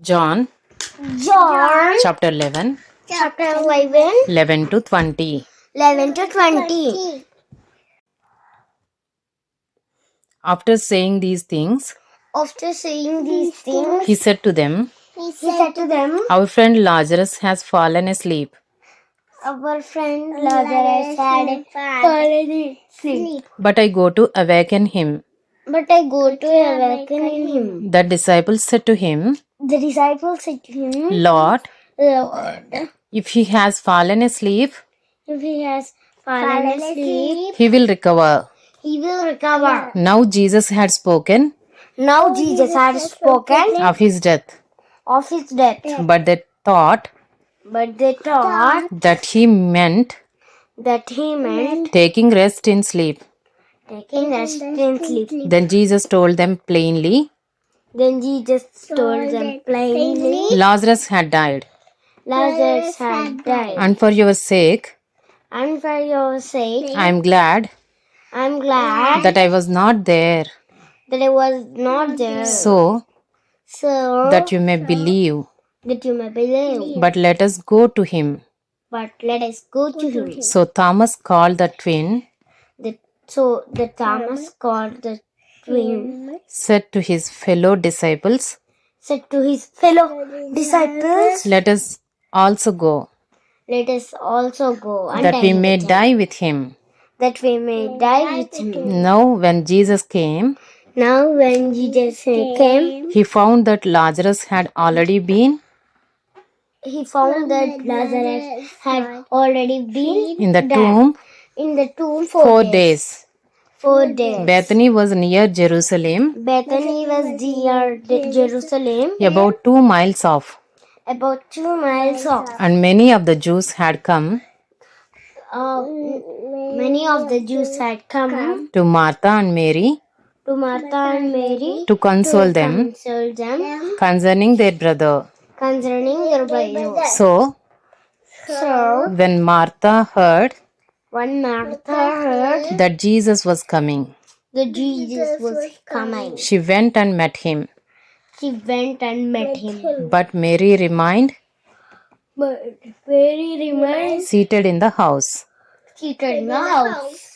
John John chapter 11, chapter 11, 11 to 20. 11 to 20. After saying these things, After saying these things, he said to them, he said to them, Our friend Lazarus has fallen asleep, our friend Lazarus had fallen asleep, but I go to awaken him. but I go to awaken him. The disciples said to him, The disciples said to him, Lord, Lord, if he has fallen asleep, if he has fallen asleep, he will recover. he will recover. Now Jesus had spoken Now Jesus had spoken of his death, of his death, but they thought but they thought that he meant that he meant taking rest in sleep. taking rest in sleep. Then Jesus told them plainly, Then Jesus told them plainly, Lazarus had died, Lazarus had died. and for your sake, And for your sake, I am glad I'm glad that I was not there, that I was not there, so so that you may believe. that you may believe. But let us go to him. But let us go to him. So Thomas called the twin, So the Thomas called the twin, said to his fellow disciples, said to his fellow disciples, Let us also go, let us also go and that we die may with him, die with him. that we may die with him. Now, when Jesus came, Now when Jesus came, he found that Lazarus had already been he found that Lazarus had already been in the dead. tomb In the tomb 4 days. 4 days. Bethany was near Jerusalem, Bethany was near Jerusalem, about 2 miles off, about 2 miles off. and many of the Jews had come Many of the Jews had come to Martha and Mary to Martha and Mary to console them console them concerning their brother. concerning their brother. So, So when Martha heard when Martha heard that Jesus was coming, that Jesus was coming, she went and met him. she went and met him. But Mary remained But Mary remained seated in the house. seated in the house.